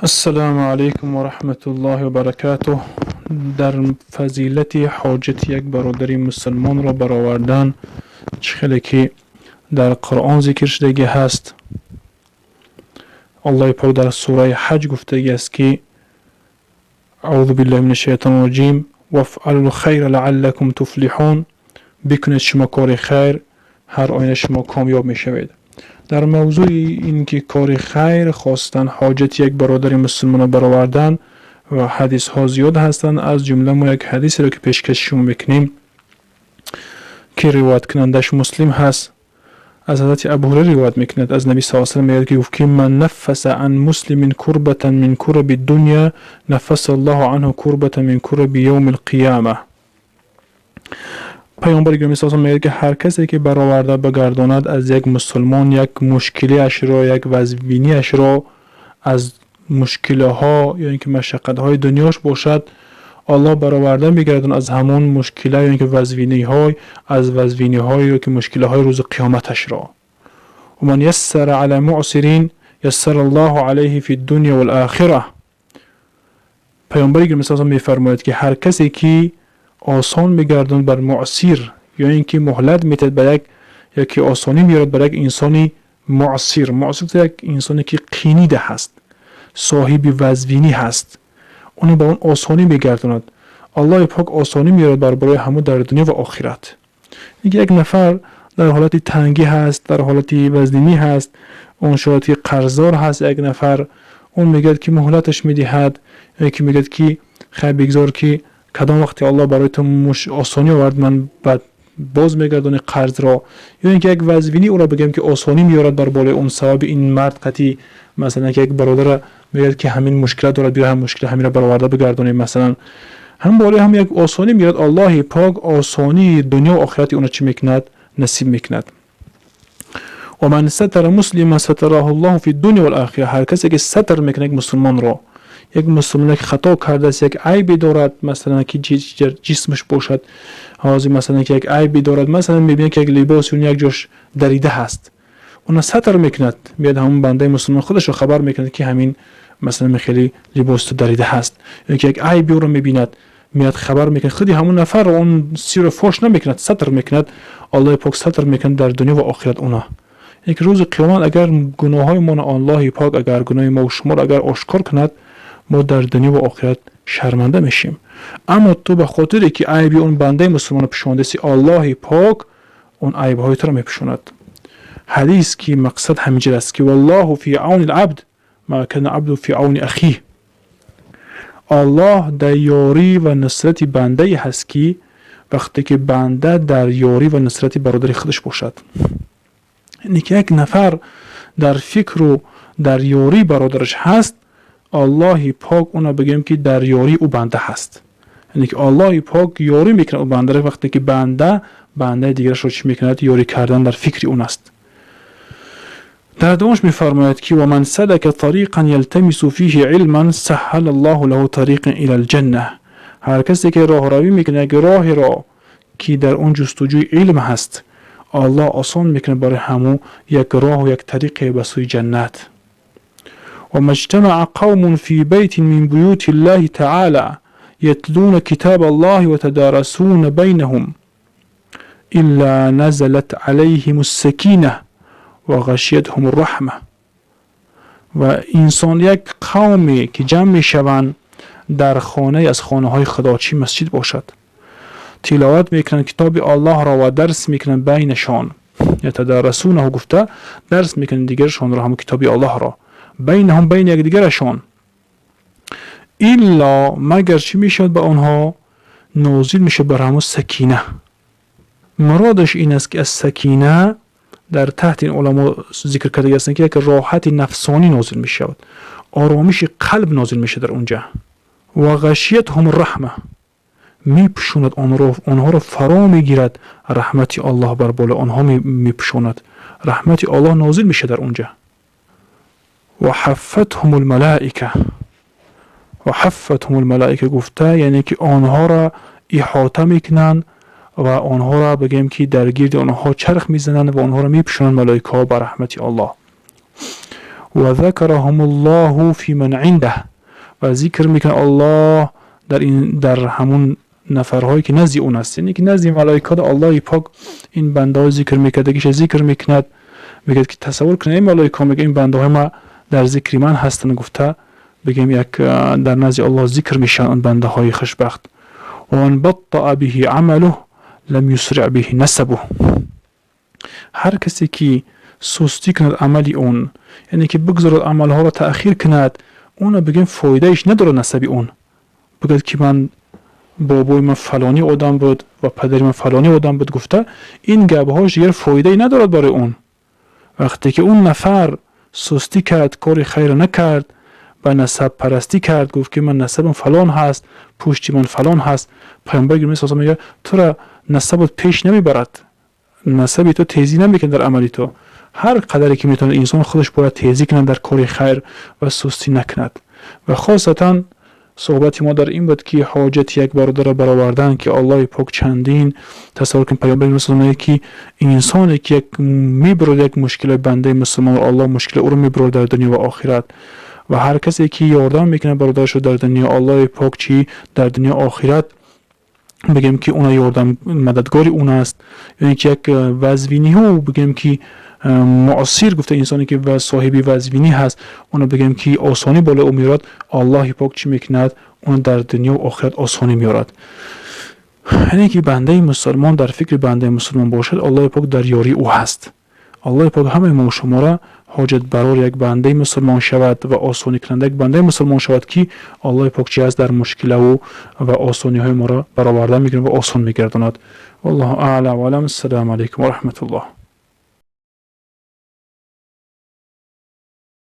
السلام علیکم و رحمت الله و برکاته. در فضیلت حاجت یک برادری مسلمان را برآوردن چه که در قرآن ذکر شده هست. الله پاک در سوره حج گفته است که اعوذ بالله من الشیطان الرجیم وافعلوا الخیر لعلکم تفلحون، بکنید شما کار خیر هر آینه شما کامیاب می شوید. در موضوع این که کار خیر خواستن حاجت یک برادر مسلمان را برآوردن و حدیث ها زیاد هستند. از جمله ما یک حدیث رو که پیشکش شما میکنیم که روایت کنندش مسلم هست، از حضرت ابوهریره روایت میکند از نبی صلی الله علیه و آله که گفت که من نفس عن مسلم کربة من کرب الدنیا نفس الله عنه کربة من کرب یوم القیامه. پیامبر گرامی صلی الله علیه و آله میگه که هر کسی که برآورده بگرداند از یک مسلمان یک مشکلی اش را، یک وضعینی اش را از مشکل ها یا اینکه مشقت های دنیاش باشد، الله برآورده میگرداند از همون مشکل یا اینکه وضعینی های از وضعینی های که مشکل های روز قیامتش را. و من یسر علی معسرین یسر الله علیه فی الدنیا والآخره. پیامبر گرامی صلی الله علیه و آله میفرماید که هر کسی که آسان میگرداند بر معسر یا اینکه مهلت میتد به یک که آسانی میارد بر یک انسانی معسر یک انسانی که قینیده هست، صاحب وضعینی هست، اون با اون آسانی میگرداند. الله پاک آسانی میارد برای همه در دنیا و آخرت. یک نفر در حالت تنگی هست، در حالت وضعینی هست، اون شاید که قرضدار هست، یک نفر اون میگه که مهلتش میدهد، یکی میگه که خیر بگذار که کدام وقتی الله برای تو آسانی آورد من بعد باز میگردونه قرض را، یا اینکه یک وضعینی او را بگم که آسانی میارد بر بالای اون ثواب این مرد قطعی. مثلا که یک برادر میگه که همین مشکلات دارد، بیا هم مشکل همین را برآورده بگردونه، مثلا هم بالای هم یک آسانی میارد. الله پاک آسانی دنیا و آخرت اون چی میکند؟ نصیب میکند. و من ستر مسلم ستره الله فی الدنیا والآخره. هر کسی که ستر میکنه یک مسلمان را، یک مسلمان که خطا کرده است، یک عیبی دارد، مثلا که جسمش باشد حاضر، مثلا که یک عیبی دارد، مثلا میبینه که یک لباس اون یک جاش دریده هست، اون ستر میکند، میاد همون بنده مسلمان خودش رو خبر میکند که همین مثلا خیلی لباس تو دریده هست، یا که یک عیبی رو میبیند میاد خبر میکند، خودی همون نفر اون سیر فوش نمیکند، ستر میکند. الله پاک ستر میکند در دنیا و آخرت اونا. یک روز قیامت اگر گناههای ما الله پاک اگر گناه ما و شما اگر آشکار کند، ما در دنیا و آخرت شرمنده میشیم. اما تو به خاطر که عیب اون بنده مسلمان پیشونده سی، الله پاک اون عیب های تو را میپوشاند. حدیث کی مقصد همینجا است که والله فی عون العبد ما کان عبد فی عون اخیه. الله در یاری و نصرت بنده هست که وقتی که بنده در یاری و نصرت برادر خودش باشد. یعنی که یک نفر در فکر و در یاری برادرش هست، الله پاک اونا بگیم که در یاری او بنده هست. یعنی که الله پاک یاری میکنه او بنده وقتی که بنده دیگرش رو چی میکند؟ یاری کردن در فکر اون است. در دومش میفرماید که و من سلک طریقا یلتمس فیه علما سهل الله له طریقا الی الجنه. هر کسی که راه روی میکنه یک راه را که در اون جستجوی علم هست، الله آسان میکنه برای همو یک راه و یک طریق به سوی جنت. وما اجتمع قوم في بيت من بيوت الله تعالى يتلون كتاب الله وتدارسون بينهم إلا نزلت عليهم السكينة وغشيتهم الرحمة. و انسان یک قومی که جمع میشوند در خانه از خانه های خدا، چی مسجد باشد، تلاوت میکنند کتاب الله را و درس میکنند بینشان. یتدارسونه گفته درس میکنند دیگرشان را، هم کتاب الله را بینهم بین یک دیگرشان. الا مگر چی میشد به آنها نازل میشه بر همون سکینه. مرادش این است که از سکینه در تحت این علما ذکر کرده است که یک راحت نفسانی نازل میشود، آرامش قلب نازل میشه در اونجا. و غشیتهم الرحمه، میپشوند آنها را فرا میگیرد رحمت الله بر بالا آنها میپشوند، رحمت الله نازل میشه در اونجا. و حفتهم الملائکه، و حفتهم الملائکه گفته یعنی که آنها را احاطه میکنند و آنها را بگیم که در گرد آنها چرخ میزنند و آنها را میپوشانند ملائکه ها بر رحمت الله. و ذکرهم الله فی من عنده، و ذکر میکنه الله در همون نفرهایی که نزد اون است، یعنی که نزد ملائکات الله پاک این بنده ها ذکر میکرده، که ذکر میکند، میگه که تصور کنه این ملائکه میگه این بنده های ما در ذکر من هستن، گفته بگیم یک در نزد الله ذکر میشن اون بنده های خوشبخت. و ان بطأ به عمله لم یسرع به نسبه، هر کسی که سستی کند عملی اون، یعنی که بگذارد عملها را تأخیر کند، اون بگیم فایدهش نداره نسبی اون، بگید که من بابای من فلانی آدم بود و پدری من فلانی آدم بود، گفته این گبهاش دیگر فایده ندارد برای اون. وقتی که اون نفر سستی کرد، کار خیر نکرد، و نسب پرستی کرد، گفت که من نسبم فلان هست، پشتی من فلان هست، پیامبر گرامی صلی الله علیه و آله میگه تو را نسبت پیش نمیبرد، نسبی تو تیزی نمیکنه در عملی تو. هر قدری که میتونه انسان خودش باید تیزی کنه در کار خیر و سستی نکند. و خاصتا صحبت ما در این بود که حاجت یک برادر برآوردن که الله پاک چندین تصور کن پیامبر مسلمان که انسانی که یک میبرد یک مشکل بنده مسلمان، الله مشکل او رو میبرد در دنیا و آخرت. و هر کسی که یاردم میکنه برادرش در دنیا، الله پاک چی در دنیا آخرت بگیم که اون یاردم مددگاری اون است. یعنی که یک وزوینی ها بگیم که معاصر گفته انسانی که صاحبی وزوینی هست، اون بگیم که آسانی بالا او میارد، الله پاک چی میکند اون در دنیا و آخرت آسانی میارد. یعنی که بنده مسلمان در فکر بنده مسلمان باشد، الله پاک در یاری او هست. الله پاک همه ما شما را حاجت برای یک بنده مسلمان شود و آسانی کننده یک بنده مسلمان شود که الله پاک چی است در مشکل و آسانی های ما را برآورده میکنه و آسان میگرداند. والله اعلم و علم. السلام علیکم و رحمت الله.